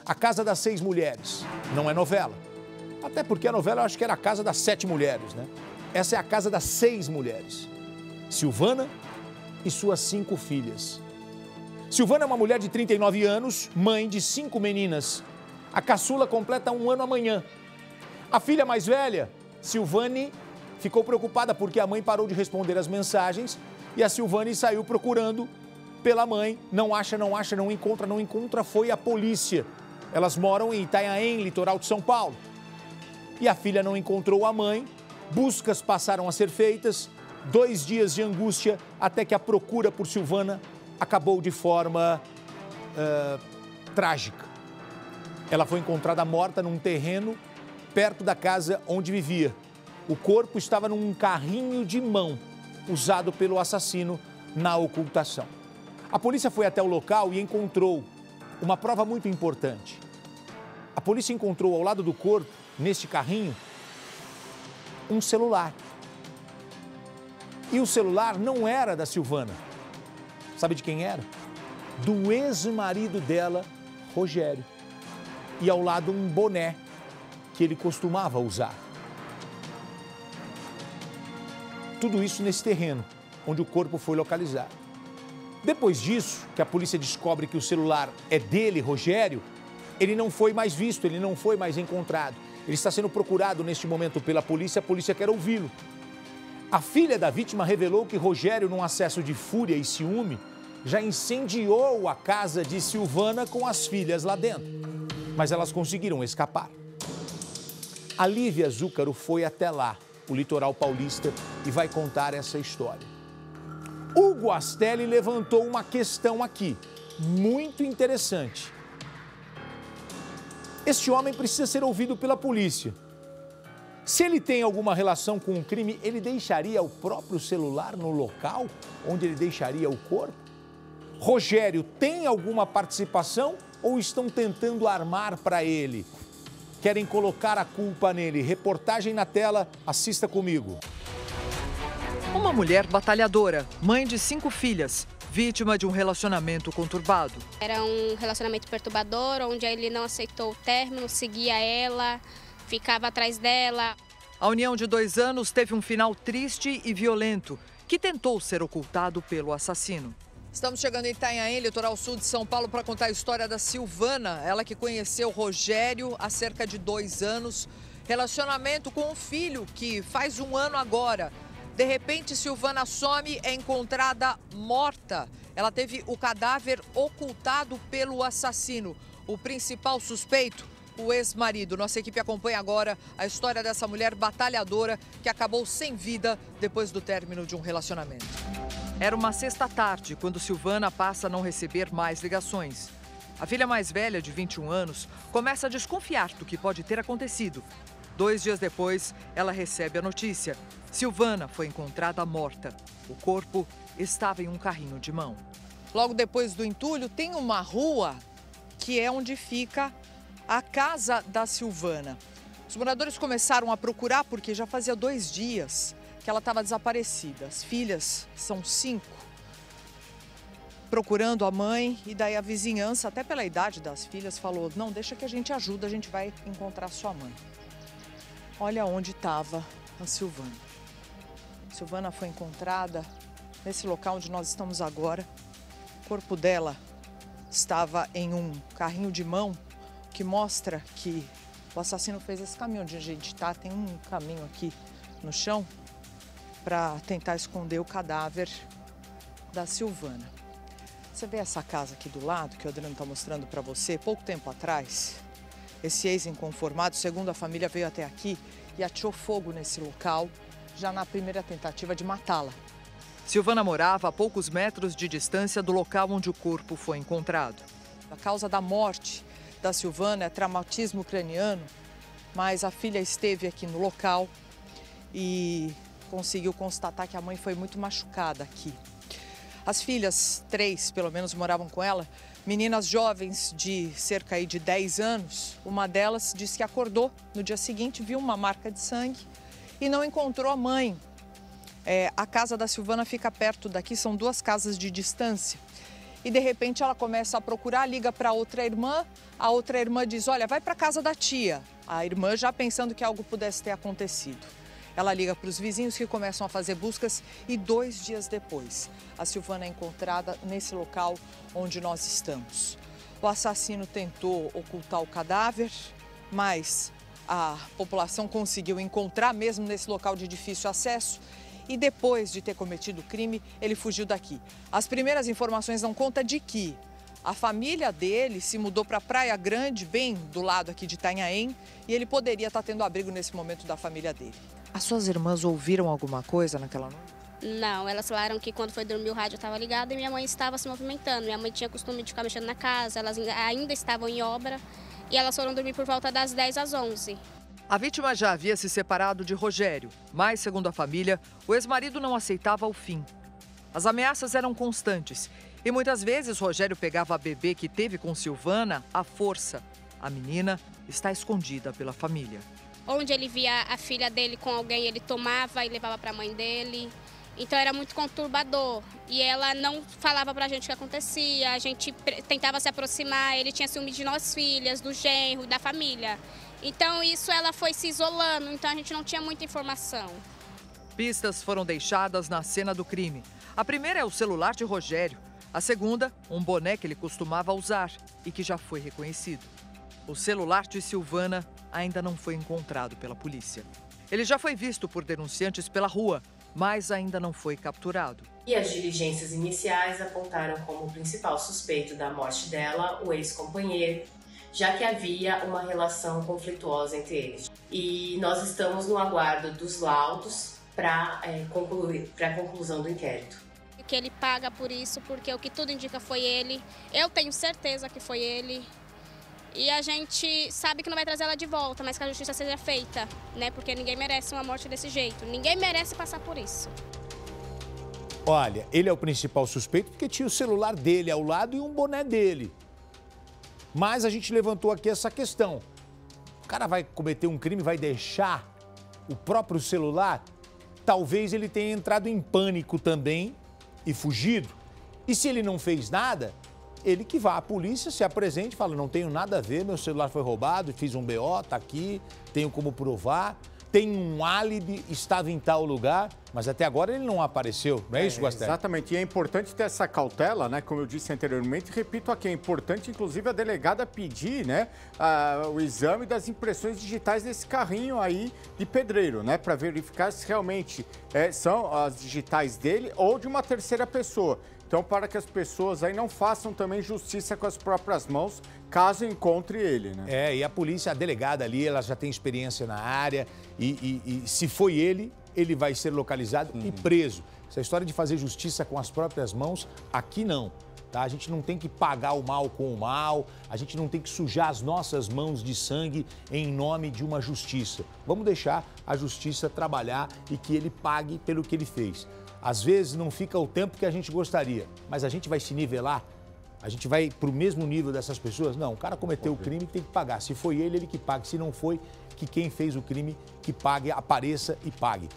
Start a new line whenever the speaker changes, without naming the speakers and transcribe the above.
A Casa das 6 Mulheres. Não é novela. Até porque a novela eu acho que era a Casa das 7 Mulheres, né? Essa é a Casa das 6 Mulheres. Silvana e suas 5 filhas. Silvana é uma mulher de 39 anos, mãe de 5 meninas. A caçula completa 1 ano amanhã. A filha mais velha, Silvane, ficou preocupada porque a mãe parou de responder as mensagens e a Silvane saiu procurando pela mãe. Não acha, não encontra, foi a polícia. Elas moram em Itanhaém, litoral de São Paulo. E a filha não encontrou a mãe, buscas passaram a ser feitas, 2 dias de angústia até que a procura por Silvana acabou de forma trágica. Ela foi encontrada morta num terreno perto da casa onde vivia. O corpo estava num carrinho de mão usado pelo assassino na ocultação. A polícia foi até o local e encontrou uma prova muito importante. A polícia encontrou ao lado do corpo, neste carrinho, um celular. E o celular não era da Silvana. Sabe de quem era? Do ex-marido dela, Rogério. E ao lado um boné que ele costumava usar. Tudo isso nesse terreno, onde o corpo foi localizado. Depois disso, que a polícia descobre que o celular é dele, Rogério, ele não foi mais visto, ele não foi mais encontrado. Ele está sendo procurado neste momento pela polícia, a polícia quer ouvi-lo. A filha da vítima revelou que Rogério, num acesso de fúria e ciúme, já incendiou a casa de Silvana com as filhas lá dentro. Mas elas conseguiram escapar. A Lívia Zúcaro foi até lá, o litoral paulista, e vai contar essa história. Hugo Astelli levantou uma questão aqui, muito interessante. Este homem precisa ser ouvido pela polícia. Se ele tem alguma relação com o crime, ele deixaria o próprio celular no local onde ele deixaria o corpo? Rogério tem alguma participação ou estão tentando armar para ele? Querem colocar a culpa nele. Reportagem na tela, assista comigo.
Uma mulher batalhadora, mãe de 5 filhas, vítima de um relacionamento conturbado.
Era um relacionamento perturbador, onde ele não aceitou o término, seguia ela, ficava atrás dela.
A união de 2 anos teve um final triste e violento, que tentou ser ocultado pelo assassino. Estamos chegando em Itanhaém, litoral sul de São Paulo, para contar a história da Silvana, ela que conheceu Rogério há cerca de 2 anos. Relacionamento com um filho que faz 1 ano agora. De repente, Silvana some, é encontrada morta. Ela teve o cadáver ocultado pelo assassino. O principal suspeito, o ex-marido. Nossa equipe acompanha agora a história dessa mulher batalhadora que acabou sem vida depois do término de um relacionamento. Era uma sexta-tarde quando Silvana passa a não receber mais ligações. A filha mais velha, de 21 anos, começa a desconfiar do que pode ter acontecido. 2 dias depois, ela recebe a notícia. Silvana foi encontrada morta. O corpo estava em um carrinho de mão. Logo depois do entulho, tem uma rua que é onde fica a casa da Silvana. Os moradores começaram a procurar porque já fazia 2 dias que ela estava desaparecida. As filhas são 5, procurando a mãe, e daí a vizinhança, até pela idade das filhas, falou: não, deixa que a gente ajuda, a gente vai encontrar sua mãe. Olha onde estava a Silvana. Silvana foi encontrada nesse local onde nós estamos agora. O corpo dela estava em um carrinho de mão, que mostra que o assassino fez esse caminho onde a gente está. Tem um caminho aqui no chão para tentar esconder o cadáver da Silvana. Você vê essa casa aqui do lado, que o Adriano está mostrando para você? Pouco tempo atrás, esse ex-inconformado, segundo a família, veio até aqui e ateou fogo nesse local, já na primeira tentativa de matá-la. Silvana morava a poucos metros de distância do local onde o corpo foi encontrado. A causa da morte da Silvana é traumatismo craniano, mas a filha esteve aqui no local e conseguiu constatar que a mãe foi muito machucada aqui. As filhas, 3 pelo menos, moravam com ela, meninas jovens de cerca de 10 anos. Uma delas disse que acordou no dia seguinte, viu uma marca de sangue e não encontrou a mãe. A casa da Silvana fica perto daqui, são 2 casas de distância. e de repente ela começa a procurar, liga para outra irmã, a outra irmã diz, olha, vai para casa da tia. A irmã já pensando que algo pudesse ter acontecido. Ela liga para os vizinhos que começam a fazer buscas e 2 dias depois, a Silvana é encontrada nesse local onde nós estamos. O assassino tentou ocultar o cadáver, mas a população conseguiu encontrar mesmo nesse local de difícil acesso. E depois de ter cometido o crime, ele fugiu daqui. As primeiras informações dão conta de que a família dele se mudou para Praia Grande, bem do lado aqui de Itanhaém, e ele poderia estar tendo abrigo nesse momento da família dele. As suas irmãs ouviram alguma coisa naquela noite?
Não, elas falaram que quando foi dormir o rádio estava ligado e minha mãe estava se movimentando. Minha mãe tinha costume de ficar mexendo na casa, elas ainda estavam em obra e elas foram dormir por volta das 10 às 11.
A vítima já havia se separado de Rogério, mas, segundo a família, o ex-marido não aceitava o fim. As ameaças eram constantes e muitas vezes Rogério pegava a bebê que teve com Silvana à força. A menina está escondida pela família.
Onde ele via a filha dele com alguém, ele tomava e levava para a mãe dele. Então era muito conturbador. E ela não falava pra gente o que acontecia, a gente tentava se aproximar, ele tinha ciúme de nós filhas, do genro, da família. Então isso ela foi se isolando, então a gente não tinha muita informação.
Pistas foram deixadas na cena do crime. A primeira é o celular de Rogério. A segunda, um boné que ele costumava usar e que já foi reconhecido. O celular de Silvana ainda não foi encontrado pela polícia. Ele já foi visto por denunciantes pela rua, mas ainda não foi capturado.
E as diligências iniciais apontaram como principal suspeito da morte dela o ex-companheiro, já que havia uma relação conflituosa entre eles. E nós estamos no aguardo dos laudos para a conclusão do inquérito.
Que ele paga por isso, porque o que tudo indica foi ele. Eu tenho certeza que foi ele. E a gente sabe que não vai trazer ela de volta, mas que a justiça seja feita, né? Porque ninguém merece uma morte desse jeito. Ninguém merece passar por isso.
Olha, ele é o principal suspeito porque tinha o celular dele ao lado e um boné dele. Mas a gente levantou aqui essa questão. O cara vai cometer um crime, vai deixar o próprio celular? Talvez ele tenha entrado em pânico também e fugido. E se ele não fez nada, ele que vá à polícia, se apresente e fala, não tenho nada a ver, meu celular foi roubado, fiz um BO, tá aqui, tenho como provar, tem um álibi, estava em tal lugar, mas até agora ele não apareceu, não é isso, Guastelli?
Exatamente, e é importante ter essa cautela, né, como eu disse anteriormente, repito aqui, é importante inclusive a delegada pedir, né, o exame das impressões digitais desse carrinho aí de pedreiro, né, para verificar se realmente são as digitais dele ou de uma terceira pessoa. Então, para que as pessoas aí não façam também justiça com as próprias mãos, caso encontre ele, né?
E a polícia, a delegada ali, ela já tem experiência na área e se foi ele, ele vai ser localizado e preso. Essa história de fazer justiça com as próprias mãos, aqui não, tá? A gente não tem que pagar o mal com o mal, a gente não tem que sujar as nossas mãos de sangue em nome de uma justiça. Vamos deixar a justiça trabalhar e que ele pague pelo que ele fez. Às vezes não fica o tempo que a gente gostaria, mas a gente vai se nivelar? A gente vai para o mesmo nível dessas pessoas? Não, o cara cometeu o crime, tem que pagar. Se foi ele, ele que pague. Se não foi, que quem fez o crime que pague, apareça e pague.